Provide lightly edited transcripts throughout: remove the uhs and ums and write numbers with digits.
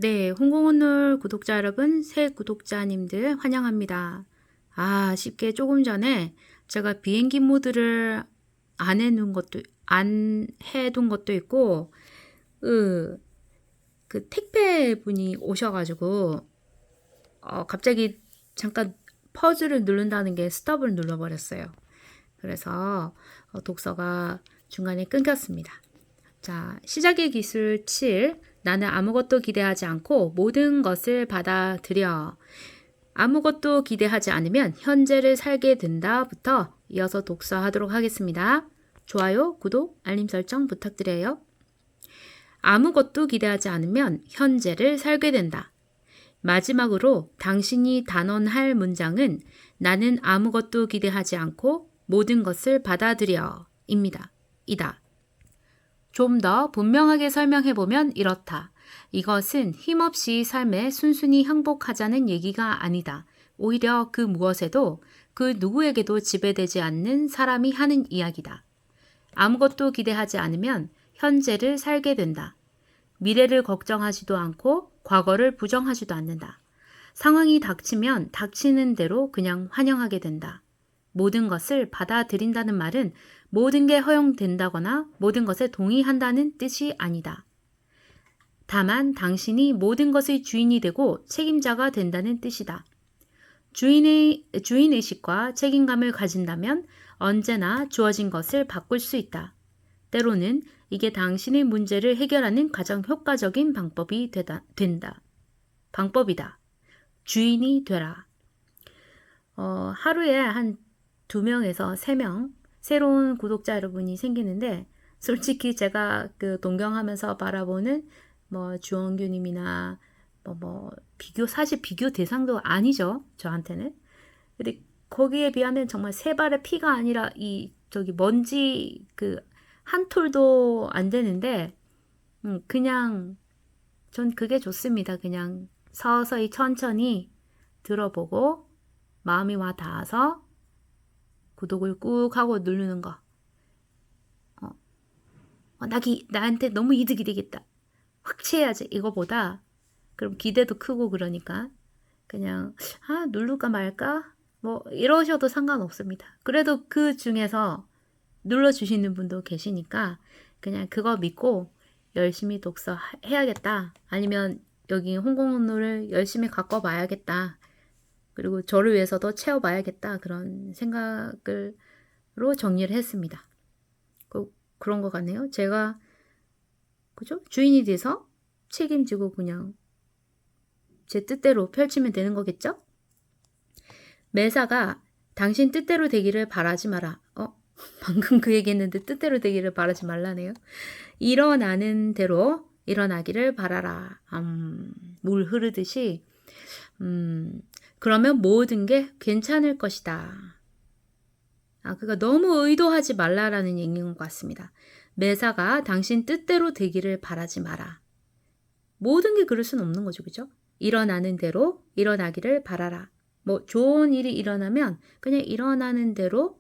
네, 홍콩오늘 구독자 여러분, 새 구독자님들 환영합니다. 쉽게 조금 전에 제가 비행기 모드를 안 해둔 것도 있고, 그 택배 분이 오셔가지고, 갑자기 잠깐 퍼즐을 누른다는 게 스톱을 눌러버렸어요. 그래서 독서가 중간에 끊겼습니다. 자, 시작의 기술 7. 나는 아무것도 기대하지 않고 모든 것을 받아들여. 아무것도 기대하지 않으면 현재를 살게 된다부터 이어서 독서하도록 하겠습니다. 좋아요, 구독, 알림 설정 부탁드려요. 아무것도 기대하지 않으면 현재를 살게 된다. 마지막으로 당신이 단언할 문장은 나는 아무것도 기대하지 않고 모든 것을 받아들여 입니다. 이다. 좀 더 분명하게 설명해보면 이렇다. 이것은 힘없이 삶에 순순히 항복하자는 얘기가 아니다. 오히려 그 무엇에도 그 누구에게도 지배되지 않는 사람이 하는 이야기다. 아무것도 기대하지 않으면 현재를 살게 된다. 미래를 걱정하지도 않고 과거를 부정하지도 않는다. 상황이 닥치면 닥치는 대로 그냥 환영하게 된다. 모든 것을 받아들인다는 말은 모든 게 허용된다거나 모든 것에 동의한다는 뜻이 아니다. 다만 당신이 모든 것의 주인이 되고 책임자가 된다는 뜻이다. 주인의식과 책임감을 가진다면 언제나 주어진 것을 바꿀 수 있다. 때로는 이게 당신의 문제를 해결하는 가장 효과적인 방법이다. 주인이 되라. 하루에 한 2명에서 3명 새로운 구독자 여러분이 생기는데 솔직히 제가 그 동경하면서 바라보는 주원규님이나 사실 비교 대상도 아니죠, 저한테는. 근데 거기에 비하면 정말 세 발의 피가 아니라 먼지 한 톨도 안 되는데 그냥 전 그게 좋습니다. 그냥 서서히 천천히 들어보고 마음이 와 닿아서 구독을 꾹 하고 누르는 거. 나한테 너무 이득이 되겠다. 확취해야지. 이거보다 그럼 기대도 크고 그러니까 그냥 누를까 말까? 이러셔도 상관없습니다. 그래도 그 중에서 눌러주시는 분도 계시니까 그냥 그거 믿고 열심히 독서 해야겠다. 아니면 여기 홍콩오늘을 열심히 갖고 봐야겠다. 그리고 저를 위해서도 채워봐야겠다. 그런 생각으로 정리를 했습니다. 그런 것 같네요. 제가 그죠? 주인이 돼서 책임지고 그냥 제 뜻대로 펼치면 되는 거겠죠? 매사가 당신 뜻대로 되기를 바라지 마라. 방금 그 얘기했는데 뜻대로 되기를 바라지 말라네요. 일어나는 대로 일어나기를 바라라. 물 흐르듯이 그러면 모든 게 괜찮을 것이다. 그러니까 너무 의도하지 말라라는 얘기인 것 같습니다. 매사가 당신 뜻대로 되기를 바라지 마라. 모든 게 그럴 수는 없는 거죠. 그죠? 일어나는 대로 일어나기를 바라라. 좋은 일이 일어나면 그냥 일어나는 대로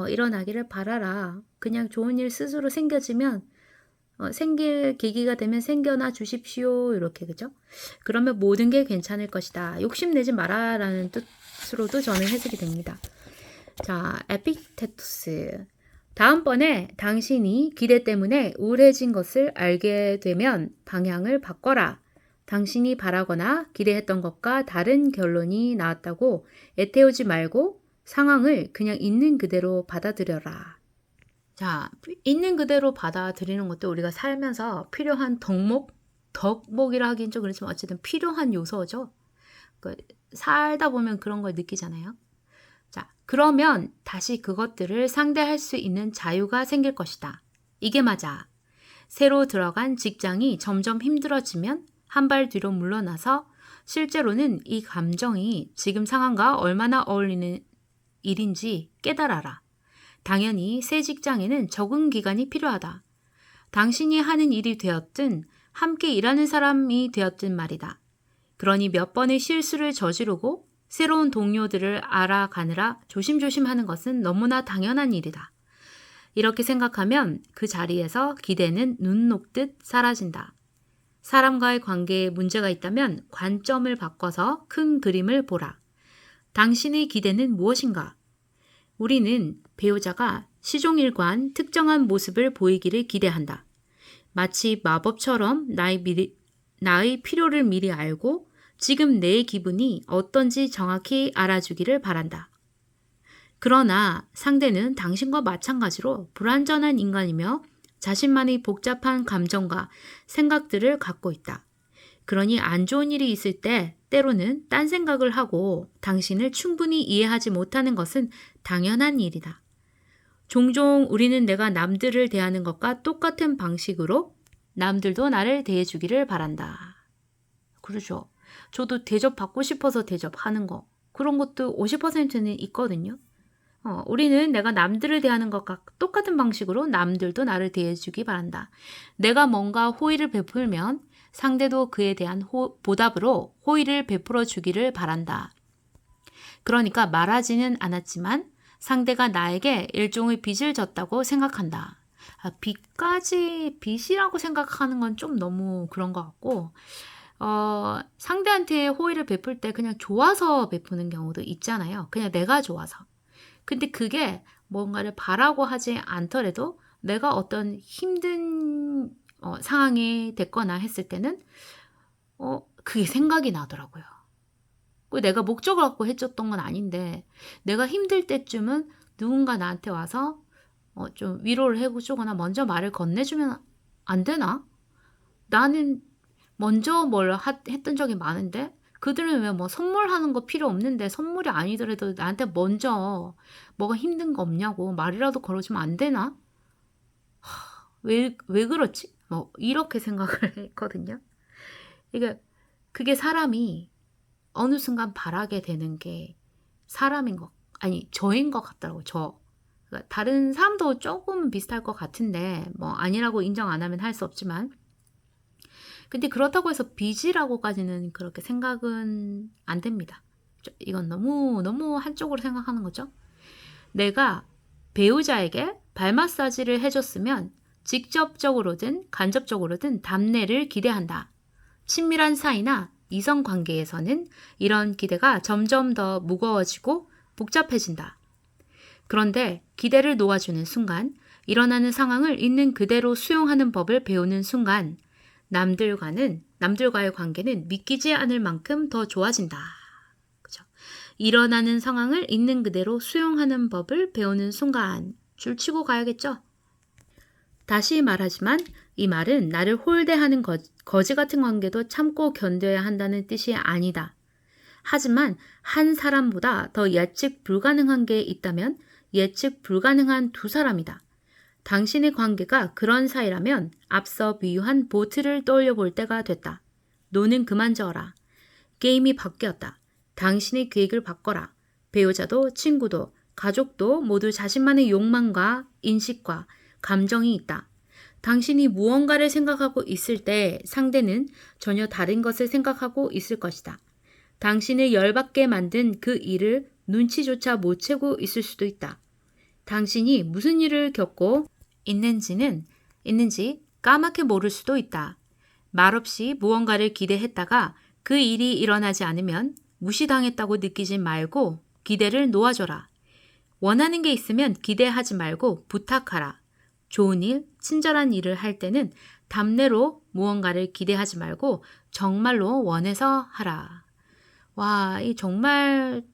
일어나기를 바라라. 그냥 좋은 일 스스로 생겨지면 생길 계기가 되면 생겨나 주십시오. 이렇게 그죠? 그러면 모든 게 괜찮을 것이다. 욕심내지 마라라는 뜻으로도 저는 해석이 됩니다. 자, 에픽테투스. 다음번에 당신이 기대 때문에 우울해진 것을 알게 되면 방향을 바꿔라. 당신이 바라거나 기대했던 것과 다른 결론이 나왔다고 애태우지 말고 상황을 그냥 있는 그대로 받아들여라. 자, 있는 그대로 받아들이는 것도 우리가 살면서 필요한 덕목이라 하긴 좀 그렇지만 어쨌든 필요한 요소죠. 살다 보면 그런 걸 느끼잖아요. 자, 그러면 다시 그것들을 상대할 수 있는 자유가 생길 것이다. 이게 맞아. 새로 들어간 직장이 점점 힘들어지면 한 발 뒤로 물러나서 실제로는 이 감정이 지금 상황과 얼마나 어울리는 일인지 깨달아라. 당연히 새 직장에는 적응 기간이 필요하다. 당신이 하는 일이 되었든 함께 일하는 사람이 되었든 말이다. 그러니 몇 번의 실수를 저지르고 새로운 동료들을 알아가느라 조심조심 하는 것은 너무나 당연한 일이다. 이렇게 생각하면 그 자리에서 기대는 눈 녹듯 사라진다. 사람과의 관계에 문제가 있다면 관점을 바꿔서 큰 그림을 보라. 당신의 기대는 무엇인가? 우리는 배우자가 시종일관 특정한 모습을 보이기를 기대한다. 마치 마법처럼 나의 필요를 미리 알고 지금 내 기분이 어떤지 정확히 알아주기를 바란다. 그러나 상대는 당신과 마찬가지로 불완전한 인간이며 자신만의 복잡한 감정과 생각들을 갖고 있다. 그러니 안 좋은 일이 있을 때 때로는 딴 생각을 하고 당신을 충분히 이해하지 못하는 것은 당연한 일이다. 종종 우리는 내가 남들을 대하는 것과 똑같은 방식으로 남들도 나를 대해주기를 바란다. 그러죠. 저도 대접받고 싶어서 대접하는 거. 그런 것도 50%는 있거든요. 우리는 내가 남들을 대하는 것과 똑같은 방식으로 남들도 나를 대해주기 바란다. 내가 뭔가 호의를 베풀면 상대도 그에 대한 보답으로 호의를 베풀어 주기를 바란다. 그러니까 말하지는 않았지만 상대가 나에게 일종의 빚을 졌다고 생각한다. 빚이라고 생각하는 건 좀 너무 그런 것 같고, 상대한테 호의를 베풀 때 그냥 좋아서 베푸는 경우도 있잖아요. 그냥 내가 좋아서. 근데 그게 뭔가를 바라고 하지 않더라도 내가 어떤 힘든 상황이 됐거나 했을 때는 그게 생각이 나더라고요. 내가 목적을 갖고 해줬던 건 아닌데 내가 힘들 때쯤은 누군가 나한테 와서 좀 위로를 해주거나 먼저 말을 건네주면 안 되나? 나는 먼저 뭘 했던 적이 많은데 그들은 왜 뭐 선물하는 거 필요 없는데 선물이 아니더라도 나한테 먼저 뭐가 힘든 거 없냐고 말이라도 걸어주면 안 되나? 왜 그렇지? 이렇게 생각을 했거든요. 그게 사람이 어느 순간 바라게 되는 게 저인 것 같더라고요. 그러니까 다른 사람도 조금 비슷할 것 같은데 아니라고 인정 안 하면 할 수 없지만 근데 그렇다고 해서 빚이라고까지는 그렇게 생각은 안 됩니다. 이건 너무 한쪽으로 생각하는 거죠. 내가 배우자에게 발 마사지를 해줬으면 직접적으로든 간접적으로든 답례를 기대한다. 친밀한 사이나 이성 관계에서는 이런 기대가 점점 더 무거워지고 복잡해진다. 그런데 기대를 놓아주는 순간, 일어나는 상황을 있는 그대로 수용하는 법을 배우는 순간, 남들과의 관계는 믿기지 않을 만큼 더 좋아진다. 그죠? 일어나는 상황을 있는 그대로 수용하는 법을 배우는 순간, 줄치고 가야겠죠? 다시 말하지만 이 말은 나를 홀대하는 거지 같은 관계도 참고 견뎌야 한다는 뜻이 아니다. 하지만 한 사람보다 더 예측 불가능한 게 있다면 예측 불가능한 두 사람이다. 당신의 관계가 그런 사이라면 앞서 비유한 보트를 떠올려 볼 때가 됐다. 노는 그만 저어라. 게임이 바뀌었다. 당신의 계획을 바꿔라. 배우자도 친구도 가족도 모두 자신만의 욕망과 인식과 감정이 있다. 당신이 무언가를 생각하고 있을 때 상대는 전혀 다른 것을 생각하고 있을 것이다. 당신을 열받게 만든 그 일을 눈치조차 못 채고 있을 수도 있다. 당신이 무슨 일을 겪고 있는지 까맣게 모를 수도 있다. 말없이 무언가를 기대했다가 그 일이 일어나지 않으면 무시당했다고 느끼지 말고 기대를 놓아줘라. 원하는 게 있으면 기대하지 말고 부탁하라. 좋은 일, 친절한 일을 할 때는 답례로 무언가를 기대하지 말고 정말로 원해서 하라. 와, 이 정말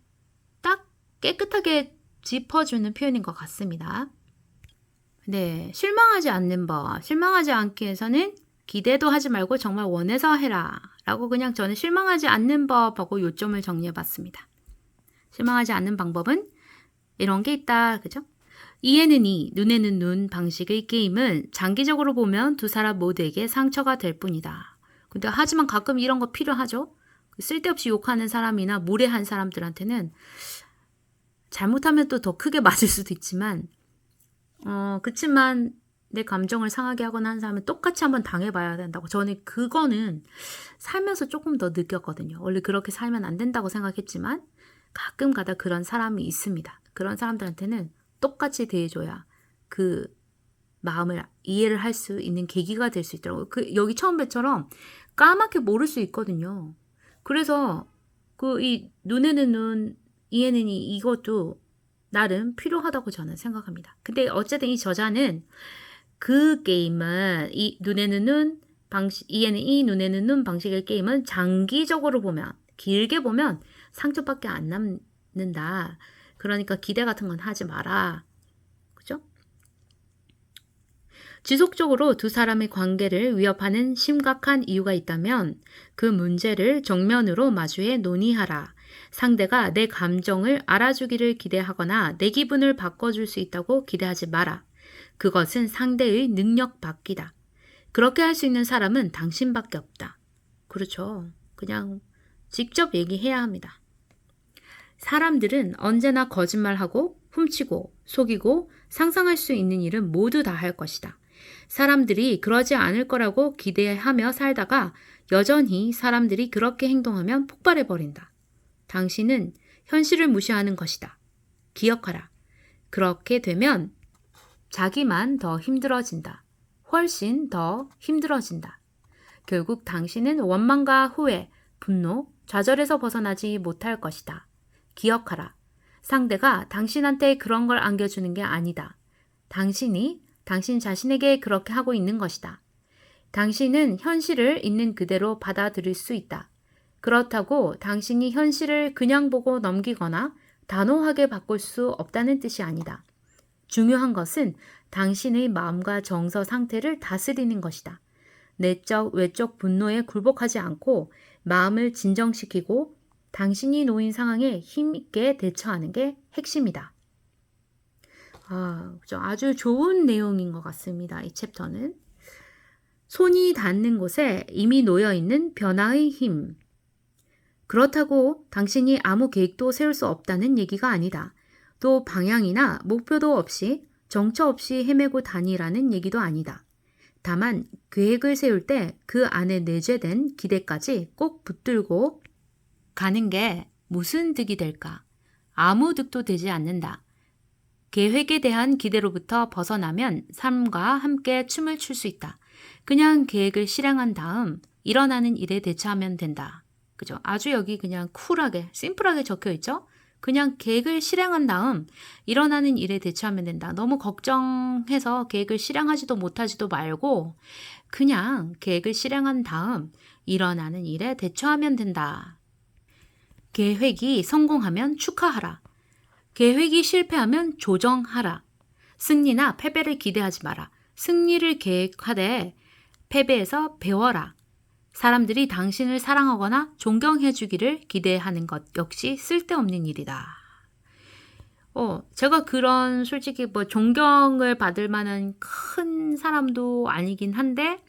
딱 깨끗하게 짚어주는 표현인 것 같습니다. 네, 실망하지 않는 법. 실망하지 않기 위해서는 기대도 하지 말고 정말 원해서 해라. 라고 그냥 저는 실망하지 않는 법하고 요점을 정리해봤습니다. 실망하지 않는 방법은 이런 게 있다. 그죠? 이에는 이, 눈에는 눈 방식의 게임은 장기적으로 보면 두 사람 모두에게 상처가 될 뿐이다. 근데 하지만 가끔 이런 거 필요하죠? 쓸데없이 욕하는 사람이나 무례한 사람들한테는 잘못하면 또 더 크게 맞을 수도 있지만 그치만 내 감정을 상하게 하거나 하는 사람은 똑같이 한번 당해봐야 된다고. 저는 그거는 살면서 조금 더 느꼈거든요. 원래 그렇게 살면 안 된다고 생각했지만 가끔 가다 그런 사람이 있습니다. 그런 사람들한테는 똑같이 대해줘야 그 마음을 이해를 할 수 있는 계기가 될 수 있더라고요. 여기 처음 배처럼 까맣게 모를 수 있거든요. 그래서 이 눈에는 눈, 이에는 이 이것도 나름 필요하다고 저는 생각합니다. 근데 어쨌든 이 저자는 그 게임은 이 눈에는 눈 방식, 이에는 이, 눈에는 눈 방식의 게임은 장기적으로 보면, 길게 보면 상처밖에 안 남는다. 그러니까 기대 같은 건 하지 마라. 그죠? 지속적으로 두 사람의 관계를 위협하는 심각한 이유가 있다면 그 문제를 정면으로 마주해 논의하라. 상대가 내 감정을 알아주기를 기대하거나 내 기분을 바꿔줄 수 있다고 기대하지 마라. 그것은 상대의 능력 밖이다. 그렇게 할 수 있는 사람은 당신밖에 없다. 그렇죠. 그냥 직접 얘기해야 합니다. 사람들은 언제나 거짓말하고 훔치고 속이고 상상할 수 있는 일은 모두 다 할 것이다. 사람들이 그러지 않을 거라고 기대하며 살다가 여전히 사람들이 그렇게 행동하면 폭발해버린다. 당신은 현실을 무시하는 것이다. 기억하라. 그렇게 되면 자기만 더 힘들어진다. 훨씬 더 힘들어진다. 결국 당신은 원망과 후회, 분노, 좌절에서 벗어나지 못할 것이다. 기억하라. 상대가 당신한테 그런 걸 안겨주는 게 아니다. 당신이 당신 자신에게 그렇게 하고 있는 것이다. 당신은 현실을 있는 그대로 받아들일 수 있다. 그렇다고 당신이 현실을 그냥 보고 넘기거나 단호하게 바꿀 수 없다는 뜻이 아니다. 중요한 것은 당신의 마음과 정서 상태를 다스리는 것이다. 내적, 외적 분노에 굴복하지 않고 마음을 진정시키고 당신이 놓인 상황에 힘있게 대처하는 게 핵심이다. 아주 좋은 내용인 것 같습니다. 이 챕터는. 손이 닿는 곳에 이미 놓여있는 변화의 힘. 그렇다고 당신이 아무 계획도 세울 수 없다는 얘기가 아니다. 또 방향이나 목표도 없이 정처 없이 헤매고 다니라는 얘기도 아니다. 다만 계획을 세울 때 그 안에 내재된 기대까지 꼭 붙들고 가는 게 무슨 득이 될까? 아무 득도 되지 않는다. 계획에 대한 기대로부터 벗어나면 삶과 함께 춤을 출 수 있다. 그냥 계획을 실행한 다음 일어나는 일에 대처하면 된다. 그죠? 아주 여기 그냥 쿨하게, 심플하게 적혀 있죠? 그냥 계획을 실행한 다음 일어나는 일에 대처하면 된다. 너무 걱정해서 계획을 실행하지도 못하지도 말고 그냥 계획을 실행한 다음 일어나는 일에 대처하면 된다. 계획이 성공하면 축하하라. 계획이 실패하면 조정하라. 승리나 패배를 기대하지 마라. 승리를 계획하되 패배에서 배워라. 사람들이 당신을 사랑하거나 존경해 주기를 기대하는 것 역시 쓸데없는 일이다. 제가 그런 솔직히 존경을 받을 만한 큰 사람도 아니긴 한데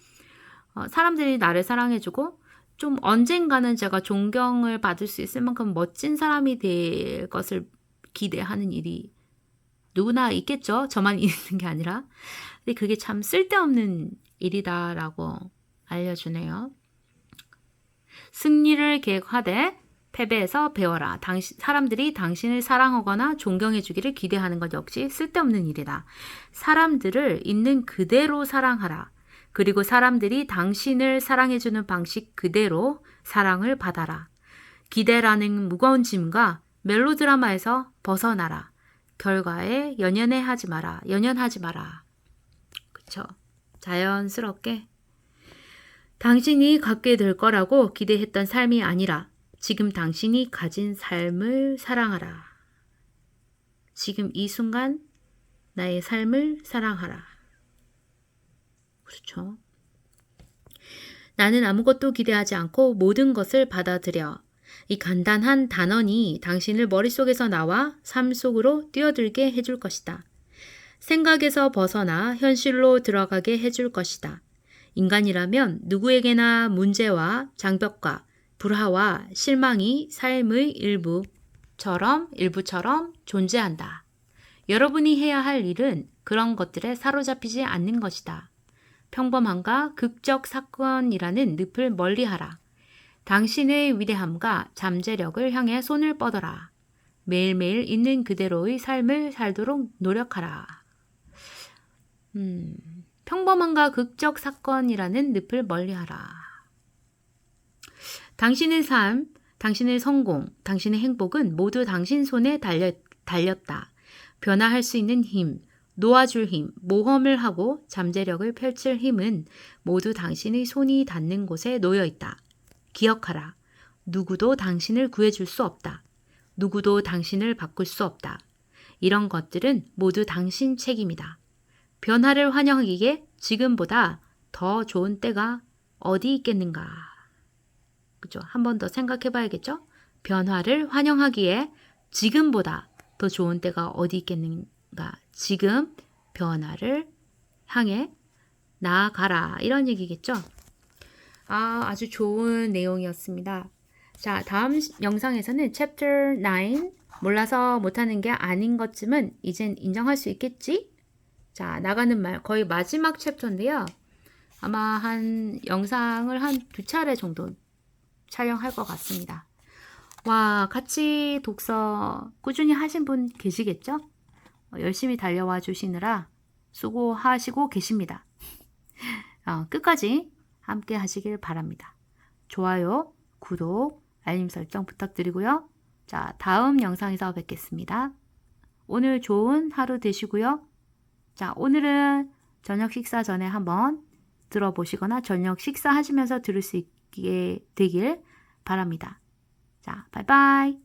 사람들이 나를 사랑해주고 좀 언젠가는 제가 존경을 받을 수 있을 만큼 멋진 사람이 될 것을 기대하는 일이 누구나 있겠죠. 저만 있는 게 아니라. 근데 그게 참 쓸데없는 일이다라고 알려주네요. 승리를 계획하되 패배에서 배워라. 사람들이 당신을 사랑하거나 존경해 주기를 기대하는 것 역시 쓸데없는 일이다. 사람들을 있는 그대로 사랑하라. 그리고 사람들이 당신을 사랑해 주는 방식 그대로 사랑을 받아라. 기대라는 무거운 짐과 멜로드라마에서 벗어나라. 결과에 연연하지 마라. 그쵸? 자연스럽게 당신이 갖게 될 거라고 기대했던 삶이 아니라 지금 당신이 가진 삶을 사랑하라. 지금 이 순간 나의 삶을 사랑하라. 그렇죠? 나는 아무것도 기대하지 않고 모든 것을 받아들여. 이 간단한 단언이 당신을 머릿속에서 나와 삶 속으로 뛰어들게 해줄 것이다. 생각에서 벗어나 현실로 들어가게 해줄 것이다. 인간이라면 누구에게나 문제와 장벽과 불화와 실망이 삶의 일부처럼 존재한다. 여러분이 해야 할 일은 그런 것들에 사로잡히지 않는 것이다. 평범함과 극적 사건이라는 늪을 멀리하라. 당신의 위대함과 잠재력을 향해 손을 뻗어라. 매일매일 있는 그대로의 삶을 살도록 노력하라. 평범함과 극적 사건이라는 늪을 멀리하라. 당신의 삶, 당신의 성공, 당신의 행복은 모두 당신 손에 달렸다. 변화할 수 있는 힘, 놓아줄 힘, 모험을 하고 잠재력을 펼칠 힘은 모두 당신의 손이 닿는 곳에 놓여 있다. 기억하라. 누구도 당신을 구해줄 수 없다. 누구도 당신을 바꿀 수 없다. 이런 것들은 모두 당신 책임이다. 변화를 환영하기에 지금보다 더 좋은 때가 어디 있겠는가? 그죠? 한 번 더 생각해 봐야겠죠? 변화를 환영하기에 지금보다 더 좋은 때가 어디 있겠는가? 지금 변화를 향해 나아가라. 이런 얘기겠죠? 아주 좋은 내용이었습니다. 자, 다음 영상에서는 챕터 9 몰라서 못하는 게 아닌 것쯤은 이젠 인정할 수 있겠지? 자, 나가는 말 거의 마지막 챕터인데요. 아마 한 영상을 한 2차례 정도 촬영할 것 같습니다. 와, 같이 독서 꾸준히 하신 분 계시겠죠? 열심히 달려와 주시느라 수고하시고 계십니다. 끝까지 함께 하시길 바랍니다. 좋아요, 구독, 알림 설정 부탁드리고요. 자, 다음 영상에서 뵙겠습니다. 오늘 좋은 하루 되시고요. 자, 오늘은 저녁 식사 전에 한번 들어보시거나 저녁 식사하시면서 들을 수 있게 되길 바랍니다. 자, 바이바이.